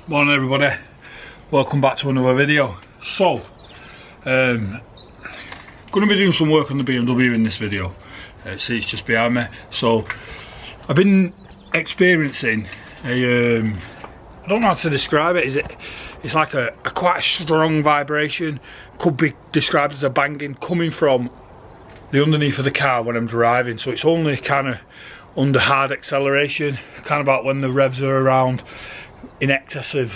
Morning everybody, welcome back to another video. So, going to be doing some work on the BMW in this video. See, it's just behind me. So, I've been experiencing a, I don't know how to describe it. It's like a quite a strong vibration. Could be described as a banging coming from the underneath of the car when I'm driving. So it's only kind of under hard acceleration, kind of about when the revs are around in excess of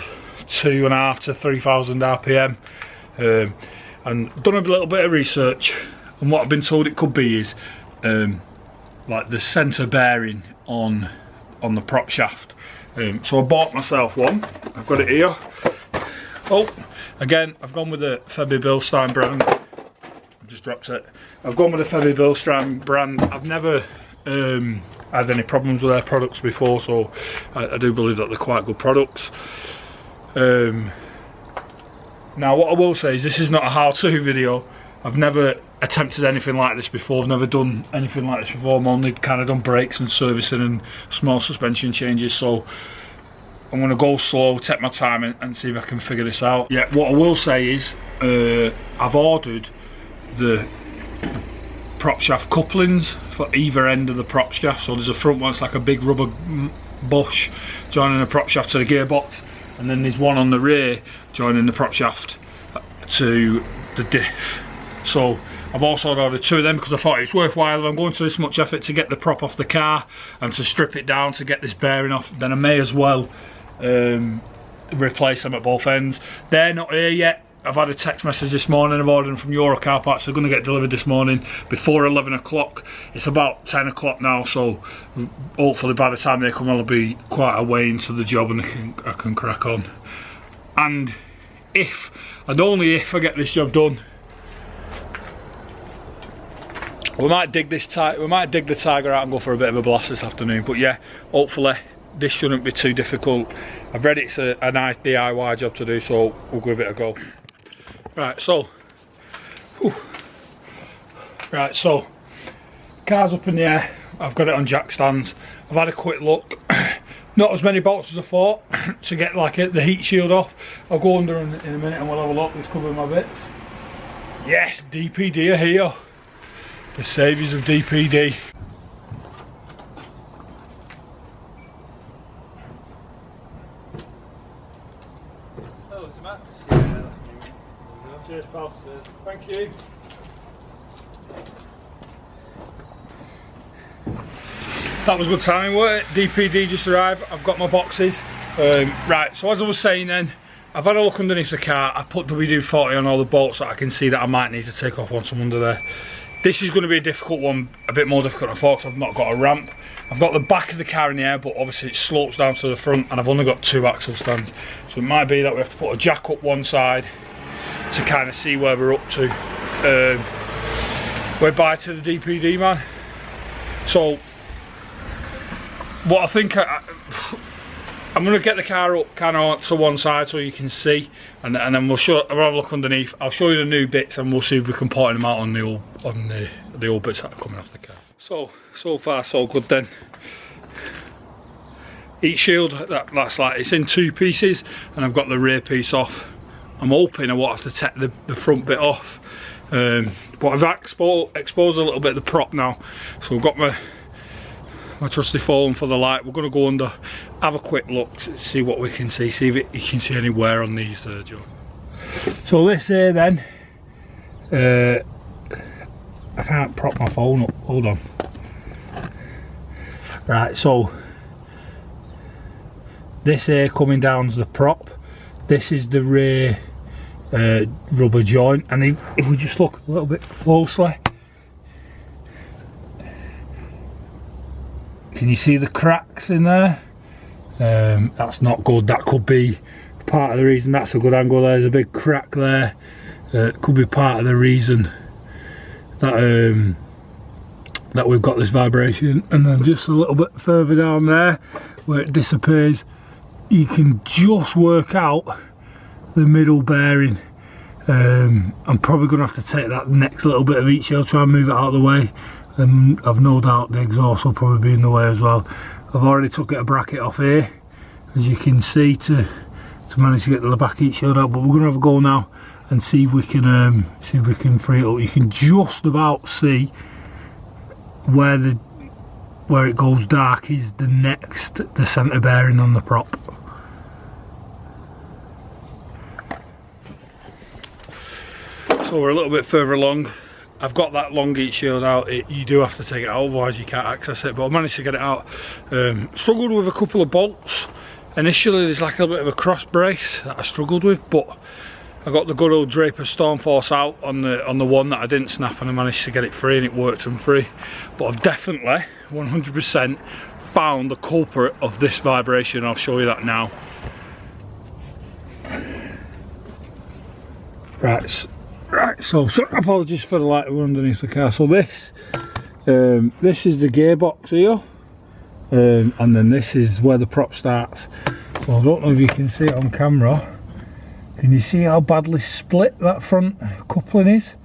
2.5 to 3,000 RPM. And done a little bit of research, and what I've been told it could be is like the centre bearing on the prop shaft. So I bought myself one. I've got it here. Oh, again, I've gone with the FEBI Bilstein brand. I've just dropped it. I've gone with the FEBI Bilstein brand. I've never had any problems with their products before, so I do believe that they're quite good products. Now what I will say is this is not a how-to video. I've never attempted anything like this before. I've never done anything like this before. I've only kind of done brakes and servicing and small suspension changes, so I'm going to go slow, take my time and see if I can figure this out. Yeah, what I will say is I've ordered the prop shaft couplings for either end of the prop shaft. So there's a front one, it's like a big rubber bush joining the prop shaft to the gearbox, and then there's one on the rear joining the prop shaft to the diff. So I've also ordered two of them because I thought it's worthwhile. If I'm going to this much effort to get the prop off the car and to strip it down to get this bearing off, then I may as well replace them at both ends. They're not here yet. I've had a text message this morning. I've ordered them from Euro Car Parts. They're going to get delivered this morning before 11 o'clock. It's about 10 o'clock now, so hopefully by the time they come I'll be quite a way into the job and I can crack on. And if, and only if, I get this job done, we might dig the Tiger out and go for a bit of a blast this afternoon. But yeah, hopefully this shouldn't be too difficult. I've read it's a nice DIY job to do, so we'll give it a go. Right, so car's up in the air. I've got it on jack stands. I've had a quick look. Not as many bolts as I thought to get like the heat shield off. I'll go under in a minute and we'll have a look. Let's cover my bits. Yes, DPD are here. The saviours of DPD. Oh, it's Max. Yeah, that's me. Cheers, pal. Thank you. That was good timing, wasn't it? DPD just arrived. I've got my boxes. Right, so as I was saying then, I've had a look underneath the car. I put WD-40 on all the bolts that I can see that I might need to take off once I'm under there. This is going to be a difficult one, a bit more difficult than I thought because I've not got a ramp. I've got the back of the car in the air, but obviously it slopes down to the front and I've only got 2 axle stands. So it might be that we have to put a jack up one side to kind of see where we're up to. We're by to the DPD, man. So what I think, I'm going to get the car up kind of to one side so you can see, and then we'll have a look underneath. I'll show you the new bits and we'll see if we can point them out on the old bits that are coming off the car. So far so good then. Heat shield, that's like, it's in 2 pieces and I've got the rear piece off. I'm hoping I won't have to take the front bit off, but I've exposed a little bit of the prop now. So I've got my trusty phone for the light. We're going to go under, have a quick look, see what we can see, see if you can see any wear on these Joe. So this here then, I can't prop my phone up, hold on. Right, so this here coming down is the prop, this is the rear rubber joint, and if we just look a little bit closely, can you see the cracks in there? That's not good. That could be part of the reason. That's a good angle. There's a big crack there. It could be part of the reason that that we've got this vibration. And then just a little bit further down there where it disappears, you can just work out the middle bearing. I'm probably going to have to take that next little bit of heat shield, try and move it out of the way, and I've no doubt the exhaust will probably be in the way as well. I've already took a bracket off here, as you can see, to to manage to get the back heat shield out, but we're going to have a go now and see if we can free it up. You can just about see where it goes dark is the centre bearing on the prop. So we're a little bit further along. I've got that long heat shield out. You do have to take it out, otherwise you can't access it, but I managed to get it out. Struggled with a couple of bolts. Initially there's like a bit of a cross brace that I struggled with, but I got the good old Draper Stormforce out on the one that I didn't snap, and I managed to get it free, and it worked and free. But I've definitely 100% found the culprit of this vibration. I'll show you that now. Right, so apologies for the light underneath the car. So this is the gearbox here, and then this is where the prop starts. So I don't know if you can see it on camera. Can you see how badly split that front coupling is?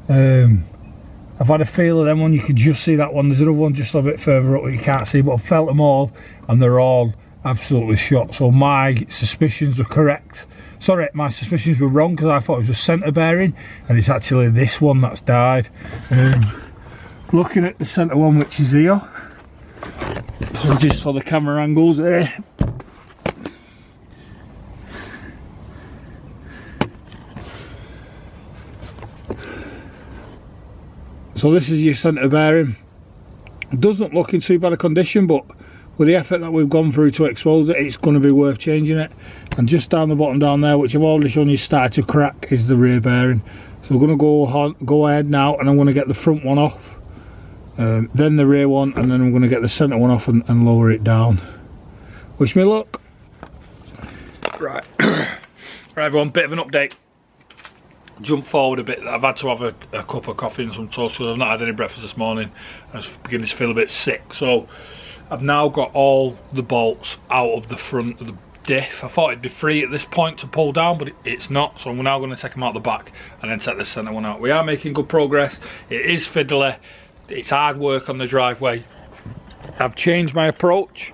I've had a feel of them one, you can just see that one. There's another one just a bit further up that you can't see, but I've felt them all and they're all absolutely shot. So my suspicions were correct. Sorry, my suspicions were wrong, because I thought it was a centre bearing, and it's actually this one that's died. Looking at the centre one, which is here, apologies for the camera angles there. So this is your centre bearing. It doesn't look in too bad a condition, but with the effort that we've gone through to expose it, it's going to be worth changing it. And just down the bottom down there, which I've already shown you started to crack, is the rear bearing. So we're going to go ahead now, and I'm going to get the front one off, then the rear one, and then I'm going to get the centre one off and lower it down. Wish me luck. Right, right everyone, bit of an update. Jump forward a bit. I've had to have a cup of coffee and some toast, because I've not had any breakfast this morning. I was beginning to feel a bit sick, so I've now got all the bolts out of the front of the diff. I thought it'd be free at this point to pull down, but it's not, so we're now going to take them out the back and then take the centre one out. We are making good progress. It is fiddly, it's hard work on the driveway. I've changed my approach,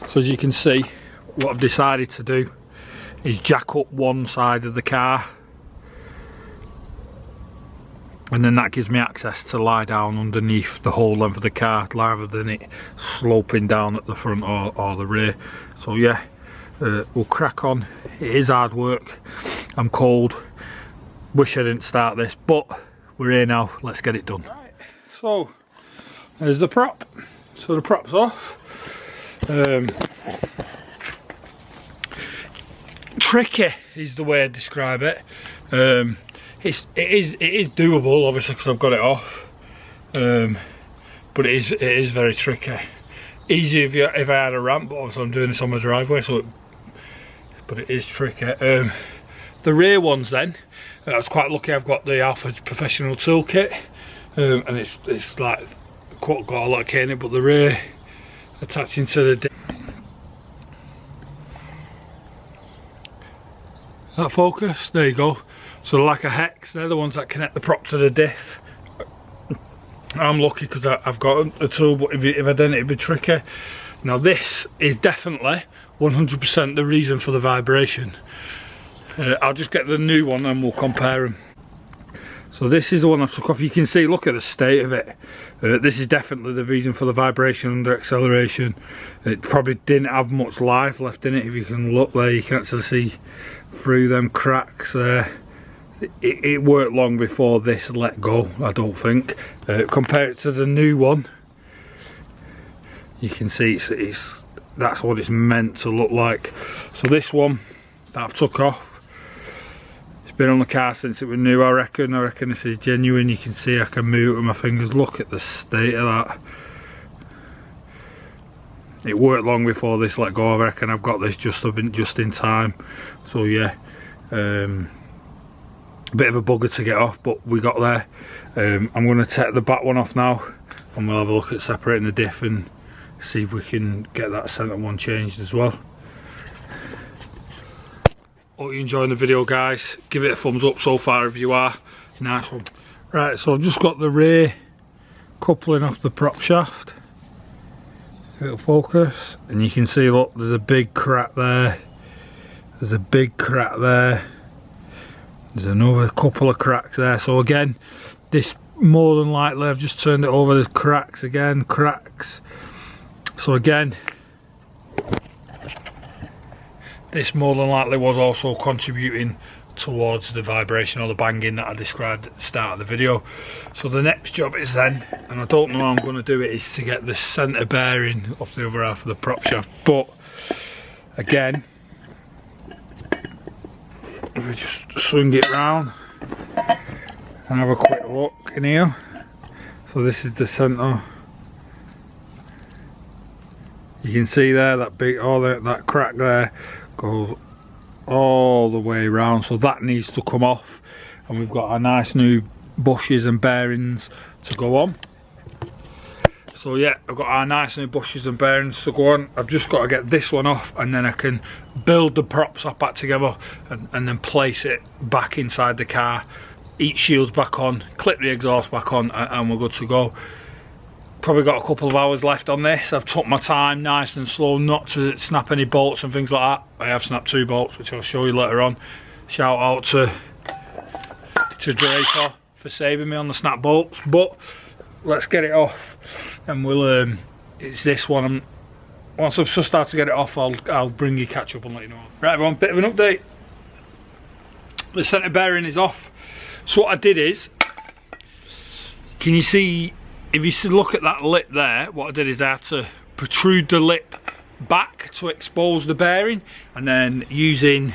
so as you can see, what I've decided to do is jack up one side of the car, and then that gives me access to lie down underneath the whole length of the car, rather than it sloping down at the front or the rear. So yeah, we'll crack on. It is hard work, I'm cold, wish I didn't start this, but we're here now, let's get it done. Right, so there's the prop. So the prop's off. Tricky is the way I describe it. It is doable, obviously, because I've got it off, but it is very tricky. Easy if I had a ramp, but obviously I'm doing this on my driveway, but it is tricky. The rear ones then, I was quite lucky. I've got the Alpha Professional Toolkit, and it's like got a lot of kit in it, but the rear attaching to the that focus, there you go. So they're like a hex, they're the ones that connect the prop to the diff. I'm lucky because I've got a tool, but if I didn't, it'd be tricky. Now this is definitely 100% the reason for the vibration. I'll just get the new one and we'll compare them. So this is the one I took off. You can see, look at the state of it. This is definitely the reason for the vibration under acceleration. It probably didn't have much life left in it. If you can look there, you can actually see through them cracks there. It worked long before this let go, I don't think. Compare it to the new one, you can see that's what it's meant to look like. So this one that I've took off, it's been on the car since it was new. I reckon this is genuine. You can see I can move it with my fingers. Look at the state of that. It worked long before this let go. I reckon I've got this just in time. So yeah, bit of a bugger to get off, but we got there. I'm going to take the back one off now, and we'll have a look at separating the diff and see if we can get that centre one changed as well. Hope you're enjoying the video, guys. Give it a thumbs up so far if you are. Nice one. Right, so I've just got the rear coupling off the prop shaft. It'll focus, and you can see, look, there's a big crack there. There's a big crack there. There's another couple of cracks there. So again, this more than likely, I've just turned it over, there's cracks again, cracks. So again, this more than likely was also contributing towards the vibration or the banging that I described at the start of the video. So the next job is then, and I don't know how I'm going to do it, is to get the centre bearing off the other half of the prop shaft. But again, if we just swing it round and have a quick look in here. So this is the centre. You can see there that big, that crack there goes all the way around, so that needs to come off, and we've got our nice new bushes and bearings to go on. So yeah, I've got our nice new bushes and bearings to go on. I've just got to get this one off, and then I can build the props up back together and then place it back inside the car, each shield's back on, clip the exhaust back on, and we're good to go. Probably got a couple of hours left on this. I've took my time nice and slow not to snap any bolts and things like that. I have snapped 2 bolts, which I'll show you later on. Shout out to Draper for saving me on the snap bolts. But let's get it off, and we'll it's this one. Once I've just started to get it off, I'll bring you catch up and let you know. Right everyone, bit of an update. The centre bearing is off. So what I did is, can you see, if you look at that lip there, what I did is I had to protrude the lip back to expose the bearing, and then using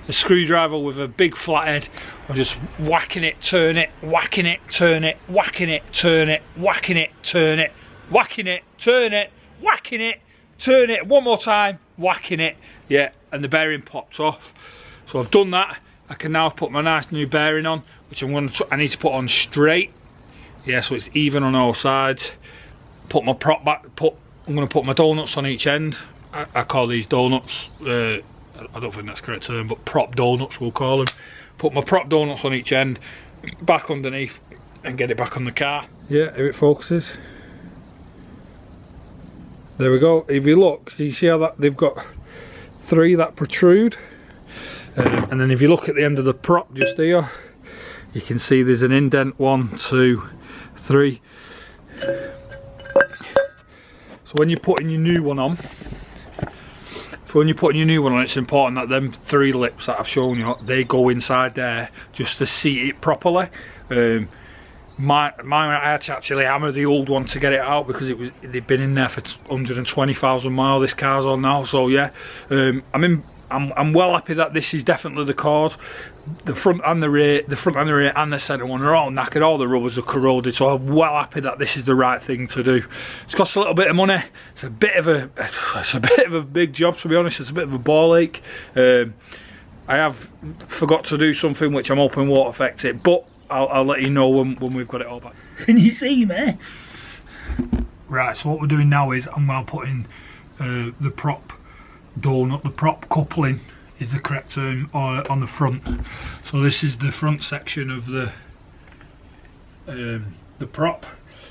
a screwdriver with a big flathead, I'm just whacking it, turn it, whacking it, turn it, whacking it, turn it, whacking it, turn it, whacking it, turn it, whacking it, turn it, one more time, whacking it, yeah, and the bearing popped off. So I've done that. I can now put my nice new bearing on, which I need to put on straight. Yeah, so it's even on all sides. Put my prop back, I'm going to put my donuts on each end. I call these donuts, I don't think that's the correct term, but prop donuts we'll call them. Put my prop donuts on each end, back underneath, and get it back on the car. Yeah, if it focuses. There we go. If you look, so you see how that they've got 3 that protrude. And then if you look at the end of the prop just here, you can see there's an indent, 1, 2, 3. So when you're putting your new one on, it's important that them 3 lips that I've shown you, they go inside there just to seat it properly. Mine, I had to actually hammer the old one to get it out because they'd been in there for 120,000 miles. This car's on now, so yeah. I'm well happy that this is definitely the cause. The front and the rear, and the centre one are all knackered. All the rubbers are corroded, so I'm well happy that this is the right thing to do. It's cost a little bit of money. It's a bit of a big job, to be honest. It's a bit of a ball ache. I have forgot to do something which I'm hoping won't affect it, but I'll let you know when we've got it all back. Can you see me? Right, so what we're doing now is I'm now putting the prop donut, the prop coupling is the correct term, on the front. So this is the front section of the prop.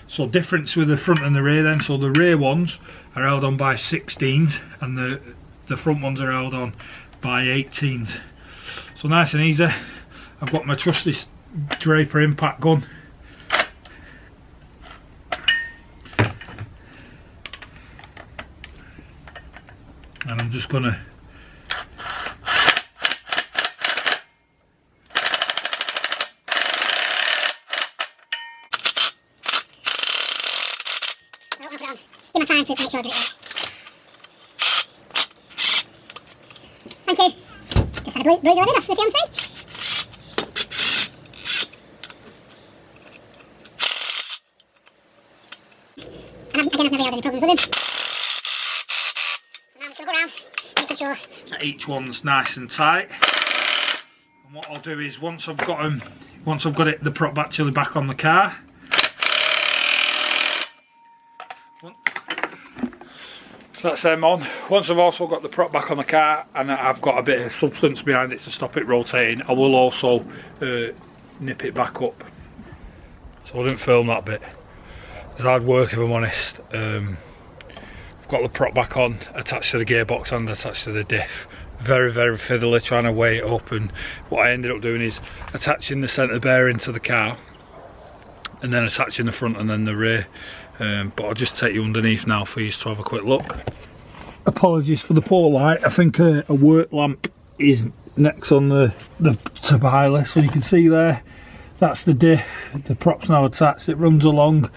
So difference with the front and the rear then. So the rear ones are held on by 16s and the front ones are held on by 18s. So nice and easy. I've got my trusty Draper impact gun. And I'm just gonna give my time to make sure I get it right. Thank you. Just had a blue line off the fiancé. And again, I've never had any problems with him. So now I'm just going to go around, making sure that each one's nice and tight. And what I'll do is once I've got it, the prop actually back on the car. So that's them on. Once I've also got the prop back on the car and I've got a bit of substance behind it to stop it rotating, I will also nip it back up. So I didn't film that bit. It's hard work if I'm honest. got the prop back on, attached to the gearbox and attached to the diff. Very, very fiddly, trying to weigh it up, and what I ended up doing is attaching the centre bearing to the car and then attaching the front and then the rear. But I'll just take you underneath now for you to have a quick look. Apologies for the poor light. I think a work lamp is next on the to buy list. So you can see there, that's the diff. The prop's now attached. It runs along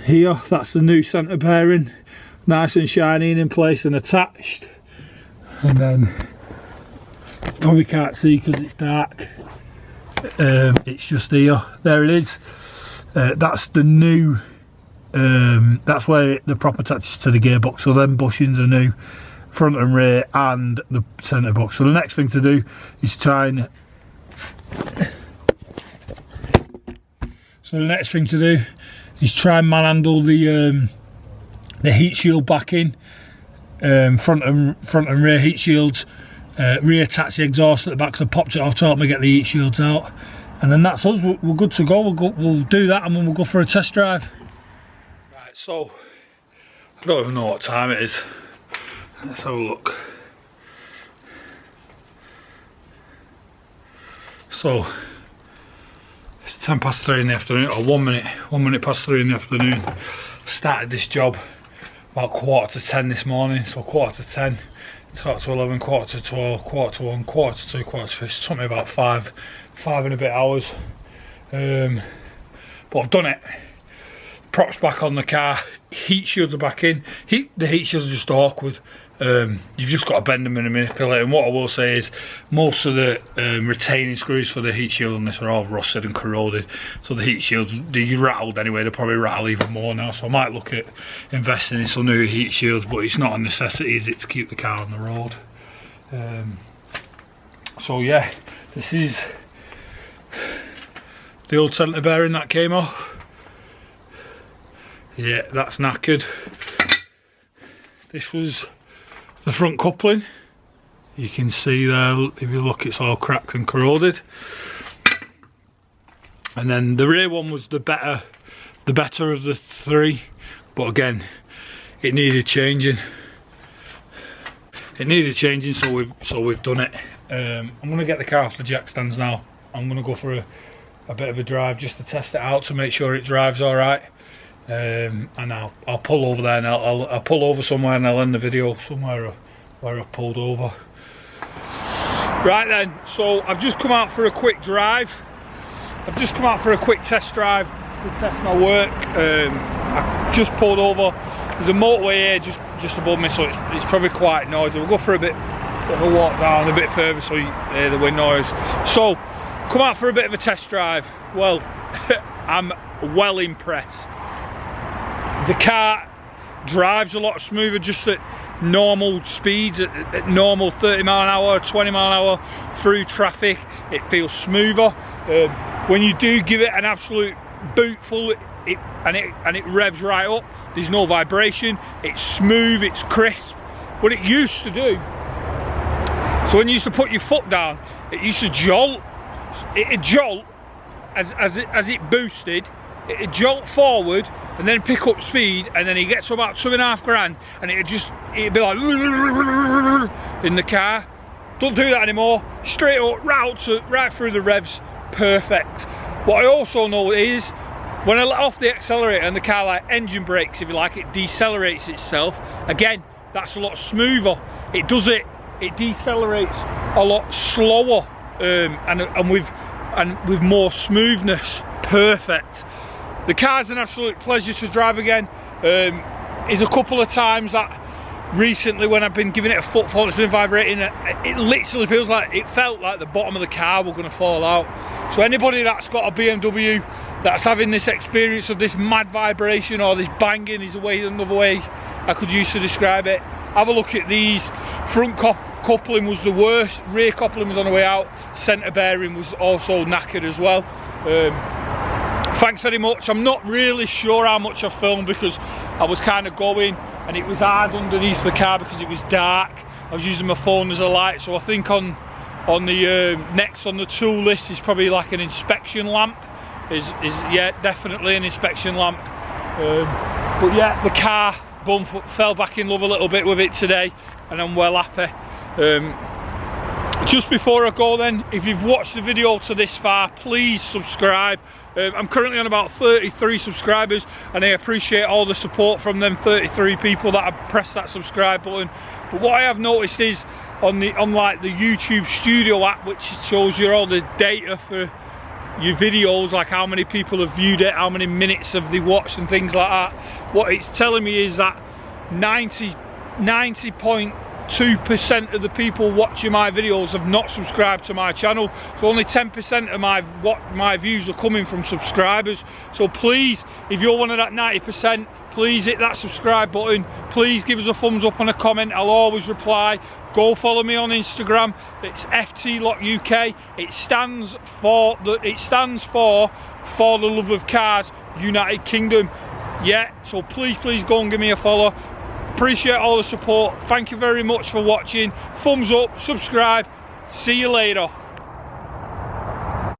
here. That's the new centre bearing, nice and shiny and in place and attached. And then probably can't see because it's dark. It's just here. There it is. That's the new. That's where the prop attaches to the gearbox. So them bushings are new, front and rear, and the centre box. So the next thing to do is try and manhandle the heat shield back in, front and rear heat shields, reattach the exhaust at the back. So I popped it off to help me get the heat shields out, and then that's us. We're good to go. We'll do that, and then we'll go for a test drive. Right, so I don't even know what time it is. Let's have a look. So it's 10 past 3 in the afternoon, or 1 minute past 3 in the afternoon. I started this job about 9:45 this morning, so 9:45, 10:45, 11, 12:45, 1:45, 1:45, 2:45, 1:45. It took me about five and a bit hours, but I've done it. Props back on the car, heat shields are back in. The heat shields are just awkward. You've just got to bend them and manipulate. And what I will say is, most of the retaining screws for the heat shield on this are all rusted and corroded. So the heat shields, they rattled anyway. They'll probably rattle even more now. So I might look at investing in some new heat shields, but it's not a necessity, is it, to keep the car on the road. So yeah, this is the old centre bearing that came off. Yeah, that's knackered. This was the front coupling. You can see there, if you look, it's all cracked and corroded. And then the rear one was the better of the three, but again, it needed changing. So we've done it. I'm gonna get the car off the jack stands now. I'm gonna go for a bit of a drive just to test it out to make sure it drives all right. And I'll pull over there, and I'll pull over somewhere, and I'll end the video somewhere where I've pulled over. Right then, so I've just come out for a quick drive. I've just come out for a quick test drive to test my work. I just pulled over. There's a motorway here just above me, so it's probably quite noisy. We'll go for a bit of a walk down a bit further so you hear the wind noise. So, come out for a bit of a test drive. Well, I'm well impressed. The car drives a lot smoother, just at normal speeds, at normal 30 mile an hour, 20 mile an hour through traffic. It feels smoother. When you do give it an absolute boot full, it revs right up. There's no vibration. It's smooth. It's crisp. What it used to do. So when you used to put your foot down, it used to jolt. It'd jolt as it boosted. It'd jolt forward and then pick up speed, and then it gets to about 2.5 grand, and it'd be like in the car. Don't do that anymore. Straight up, right through the revs, perfect. What I also know is, when I let off the accelerator and the car like engine brakes, if you like, it decelerates itself. Again, that's a lot smoother. It decelerates a lot slower, and with more smoothness. Perfect. The car's an absolute pleasure to drive again. There's a couple of times that recently when I've been giving it a footfall, it's been vibrating. It literally feels like, it felt like the bottom of the car were going to fall out. So anybody that's got a BMW that's having this experience of this mad vibration or this banging is another way I could use to describe it. Have a look at these. Front coupling was the worst. Rear coupling was on the way out. Centre bearing was also knackered as well. Thanks very much. I'm not really sure how much I filmed because I was kind of going and it was hard underneath the car because it was dark. I was using my phone as a light, so I think on the next on the tool list is probably like an inspection lamp. Yeah, definitely an inspection lamp. But yeah, the car bum, fell back in love a little bit with it today, and I'm well happy. Just before I go then, if you've watched the video to this far, please subscribe. I'm currently on about 33 subscribers, and I appreciate all the support from them 33 people that have pressed that subscribe button. But what I have noticed is on like the YouTube Studio app, which shows you all the data for your videos, like how many people have viewed it, how many minutes have they watched and things like that, what it's telling me is that 90.2% of the people watching my videos have not subscribed to my channel. So only 10% of my views are coming from subscribers. So please, if you're one of that 90%, please hit that subscribe button. Please give us a thumbs up and a comment. I'll always reply. Go follow me on Instagram. It's FTLockUK. It stands for For the Love of Cars United Kingdom. Yeah, so please go and give me a follow. Appreciate all the support. Thank you very much for watching. Thumbs up, subscribe. See you later.